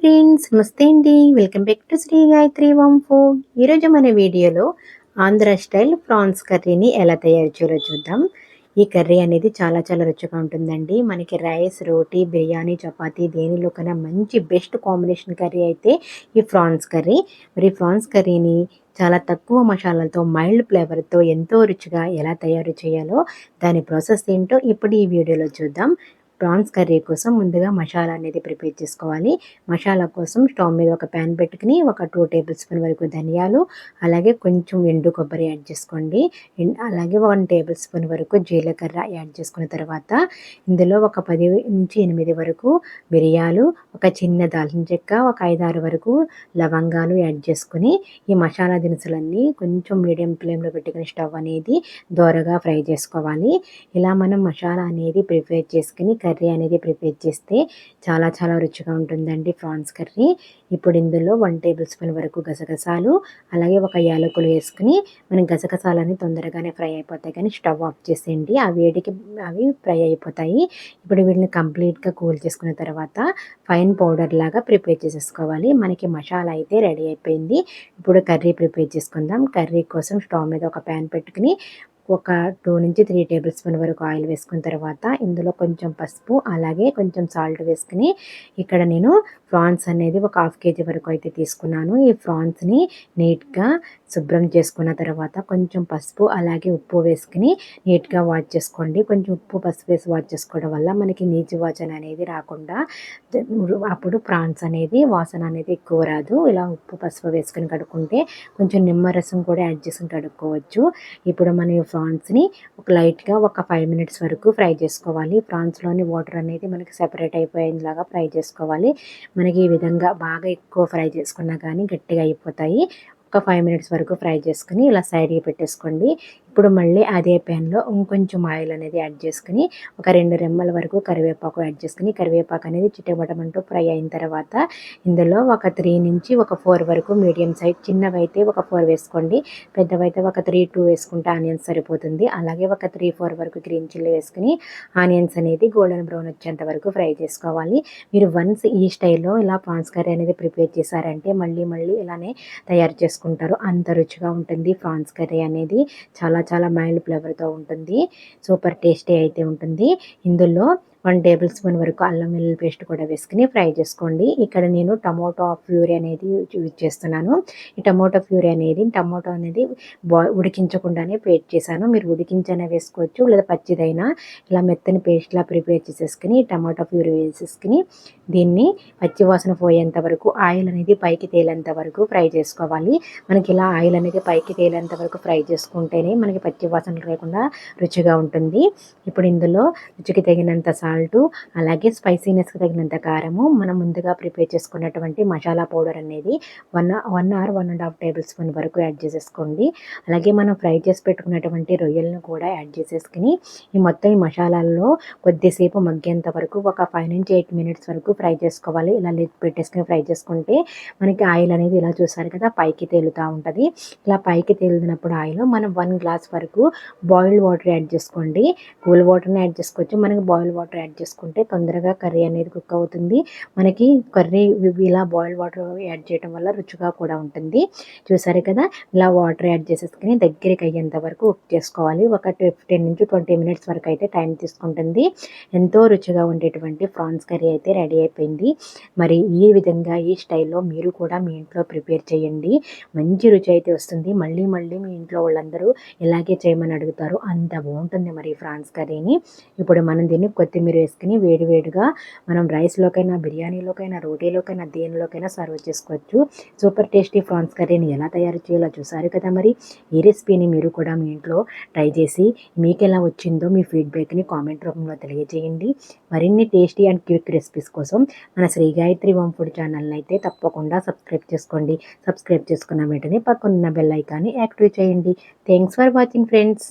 Friends నమస్తే అండి. Welcome back to Shri Gayatri home food. ఈరోజు మన వీడియోలో ఆంధ్ర స్టైల్ ప్రాన్స్ కర్రీని ఎలా తయారు చేయాలో చూద్దాం. ఈ కర్రీ అనేది చాలా చాలా రుచిగా ఉంటుందండి. మనకి రైస్, రోటీ, బిర్యానీ, చపాతీ దేనిలోకైనా మంచి బెస్ట్ కాంబినేషన్ కర్రీ అయితే ఈ ప్రాన్స్ కర్రీ. మరి ప్రాన్స్ కర్రీని చాలా తక్కువ మసాలాలతో మైల్డ్ ఫ్లేవర్తో ఎంతో రుచిగా ఎలా తయారు చేయాలో దాని ప్రాసెస్ ఏంటో ఇప్పుడు ఈ వీడియోలో చూద్దాం. ప్రాన్స్ కర్రీ కోసం ముందుగా మసాలా అనేది ప్రిపేర్ చేసుకోవాలి. మసాలా కోసం స్టవ్ మీద ఒక ప్యాన్ పెట్టుకుని ఒక 2 టేబుల్ స్పూన్ వరకు ధనియాలు, అలాగే కొంచెం ఎండు కొబ్బరి యాడ్ చేసుకోండి. అలాగే 1 టేబుల్ స్పూన్ వరకు జీలకర్ర యాడ్ చేసుకున్న తర్వాత ఇందులో ఒక 10 నుంచి 8 వరకు మిరియాలు, ఒక చిన్న దాల్చిన చెక్క, ఒక 5-6 వరకు లవంగాలు యాడ్ చేసుకుని ఈ మసాలా దినుసులన్నీ కొంచెం మీడియం ఫ్లేమ్లో పెట్టుకుని స్టవ్ అనేది దోరగా ఫ్రై చేసుకోవాలి. ఇలా మనం మసాలా అనేది ప్రిపేర్ చేసుకుని కర్రీ అనేది ప్రిపేర్ చేస్తే చాలా చాలా రుచిగా ఉంటుందండి ప్రాన్స్ కర్రీ. ఇప్పుడు ఇందులో 1 టేబుల్ స్పూన్ వరకు గసగసాలు, అలాగే ఒక యాలకులు వేసుకుని మనం గసగసాలని తొందరగానే ఫ్రై అయిపోతాయి కానీ స్టవ్ ఆఫ్ చేసేయండి. ఆ వేడికి అవి ఫ్రై అయిపోతాయి. ఇప్పుడు వీటిని కంప్లీట్గా కూల్ చేసుకున్న తర్వాత ఫైన్ పౌడర్ లాగా ప్రిపేర్ చేసేసుకోవాలి. మనకి మసాలా అయితే రెడీ అయిపోయింది. ఇప్పుడు కర్రీ ప్రిపేర్ చేసుకుందాం. కర్రీ కోసం స్టవ్ మీద ఒక ప్యాన్ పెట్టుకుని ఒక 2-3 టేబుల్ స్పూన్ వరకు ఆయిల్ వేసుకున్న తర్వాత ఇందులో కొంచెం పసుపు, అలాగే కొంచెం సాల్ట్ వేసుకుని ఇక్కడ నేను ప్రాన్స్ అనేది ఒక 1/2 కేజీ వరకు అయితే తీసుకున్నాను. ఈ ప్రాన్స్ని నీట్గా శుభ్రం చేసుకున్న తర్వాత కొంచెం పసుపు అలాగే ఉప్పు వేసుకుని నీట్గా వాష్ చేసుకోండి. కొంచెం ఉప్పు పసుపు వేసి వాష్ చేసుకోవడం వల్ల మనకి నీచు వాసన అనేది రాకుండా అప్పుడు ప్రాన్స్ అనేది వాసన అనేది ఎక్కువ రాదు. ఇలా ఉప్పు పసుపు వేసుకుని కడుక్కుంటే కొంచెం నిమ్మరసం కూడా యాడ్ చేసుకుని కడుక్కోవచ్చు. ఇప్పుడు మనం ఈ ప్రాన్స్ని లైట్గా ఒక 5 మినిట్స్ వరకు ఫ్రై చేసుకోవాలి. ప్రాన్స్లోని వాటర్ అనేది మనకి సెపరేట్ అయిపోయేలాగా ఫ్రై చేసుకోవాలి. మనకి ఈ విధంగా బాగా ఎక్కువ ఫ్రై చేసుకున్నా కానీ గట్టిగా అయిపోతాయి. ఒక 5 మినిట్స్ వరకు ఫ్రై చేసుకుని ఇలా సైడ్కి పెట్టేసుకోండి. ఇప్పుడు మళ్ళీ అదే ప్యాన్లో ఇంకొంచెం ఆయిల్ అనేది యాడ్ చేసుకుని ఒక 2 రెమ్మల వరకు కరివేపాకు యాడ్ చేసుకుని కరివేపాకు అనేది చిటపటమంటూ ఫ్రై అయిన తర్వాత ఇందులో ఒక 3 నుంచి ఒక 4 వరకు మీడియం సైజ్, చిన్నవైతే ఒక 4 వేసుకోండి, పెద్దవైతే ఒక 3-2 వేసుకుంటే ఆనియన్స్ సరిపోతుంది. అలాగే ఒక 3-4 వరకు గ్రీన్ చిల్లీ వేసుకుని ఆనియన్స్ అనేది గోల్డెన్ బ్రౌన్ వచ్చేంత వరకు ఫ్రై చేసుకోవాలి. మీరు వన్స్ ఈ స్టైల్లో ఇలా ప్రాన్స్ కర్రీ అనేది ప్రిపేర్ చేశారంటే మళ్ళీ మళ్ళీ ఇలానే తయారు చేసుకుంటారు. అంత రుచిగా ఉంటుంది ప్రాన్స్ కర్రీ అనేది. చాలా చాలా మైల్డ్ ఫ్లేవర్తో ఉంటుంది. సూపర్ టేస్టీ అయితే ఉంటుంది. ఇందులో 1 టేబుల్ స్పూన్ వరకు అల్లం వెల్లుల్లి పేస్ట్ కూడా వేసుకుని ఫ్రై చేసుకోండి. ఇక్కడ నేను టమోటో ప్యూరీ అనేది యూజ్ చేస్తున్నాను. ఈ టమోటో అనేది ఉడికించకుండానే పేస్ట్ చేశాను. మీరు ఉడికించైనా వేసుకోవచ్చు, లేదా పచ్చిదైనా ఇలా మెత్తని పేస్ట్లా ప్రిపేర్ చేసేసుకుని టమాటో ప్యూరీ వేసేసుకుని దీన్ని పచ్చివాసన పోయేంత వరకు ఆయిల్ అనేది పైకి తేలేంత వరకు ఫ్రై చేసుకోవాలి. మనకి ఇలా ఆయిల్ అనేది పైకి తేలేంత వరకు ఫ్రై చేసుకుంటేనే మనకి పచ్చివాసన లేకుండా రుచిగా ఉంటుంది. ఇప్పుడు ఇందులో రుచికి తగినంత సాల్టు, అలాగే స్పైసీనెస్కి తగినంత కారము, మనం ముందుగా ప్రిపేర్ చేసుకున్నటువంటి మసాలా పౌడర్ అనేది 1 or 1.5 టేబుల్ స్పూన్ వరకు యాడ్ చేసేసుకోండి. అలాగే మనం ఫ్రై చేసి పెట్టుకున్నటువంటి రొయ్యలను కూడా యాడ్ చేసేసుకుని ఈ మొత్తం ఈ మసాలాల్లో కొద్దిసేపు మగ్గేంత వరకు ఒక 5-8 మినిట్స్ వరకు ఫ్రై చేసుకోవాలి. ఇలా లిడ్ పెట్టేసుకుని ఫ్రై చేసుకుంటే మనకి ఆయిల్ అనేది ఇలా చూసారు కదా పైకి తేలుతూ ఉంటుంది. ఇలా పైకి తేలినప్పుడు ఆయిల్ మనం 1 గ్లాస్ వరకు బాయిల్డ్ వాటర్ యాడ్ చేసుకోండి. కూల్ వాటర్ని యాడ్ చేసుకోవచ్చు. మనకి బాయిల్డ్ వాటర్ యాడ్ చేసుకుంటే తొందరగా కర్రీ అనేది కుక్ అవుతుంది. మనకి కర్రీ ఇలా బాయిల్డ్ వాటర్ యాడ్ చేయడం వల్ల రుచిగా కూడా ఉంటుంది. చూసారు కదా ఇలా వాటర్ యాడ్ చేసేసుకుని దగ్గరికి అయ్యేంత వరకు కుక్ చేసుకోవాలి. ఒక 15-20 మినిట్స్ వరకు అయితే టైం తీసుకుంటుంది. ఎంతో రుచిగా ఉండేటువంటి ప్రాన్స్ కర్రీ అయితే రెడీ అయిపోయింది. మరి ఈ విధంగా ఈ స్టైల్లో మీరు కూడా మీ ఇంట్లో ప్రిపేర్ చేయండి. మంచి రుచి అయితే వస్తుంది. మళ్ళీ మళ్ళీ మీ ఇంట్లో వాళ్ళందరూ ఇలాగే చేయమని అడుగుతారు. అంత బాగుంటుంది మరి ప్రాన్స్ కర్రీని. ఇప్పుడు మనం దీన్ని కొత్తిమీర వేసుకుని వేడివేడిగా మనం రైస్లోకైనా, బిర్యానీలోకైనా, రోటీలోకైనా, దేనిలోకైనా సర్వ్ చేసుకోవచ్చు. సూపర్ టేస్టీ ప్రాన్స్ కర్రీని ఎలా తయారు చేయాలో చూసారు కదా. మరి ఈ రెసిపీని మీరు కూడా మీ ఇంట్లో ట్రై చేసి మీకు ఎలా వచ్చిందో మీ ఫీడ్బ్యాక్ని కామెంట్ రూపంలో తెలియజేయండి. మరిన్ని టేస్టీ అండ్ క్విక్ రెసిపీస్ కోసం మన శ్రీ గాయత్రి హోమ్ ఫుడ్ ఛానల్ని అయితే తప్పకుండా సబ్స్క్రైబ్ చేసుకోండి. సబ్స్క్రైబ్ చేసుకున్న వెంటనే పక్కనున్న బెల్ ఐకాన్ని యాక్టివేట్ చేయండి. Thanks for watching friends.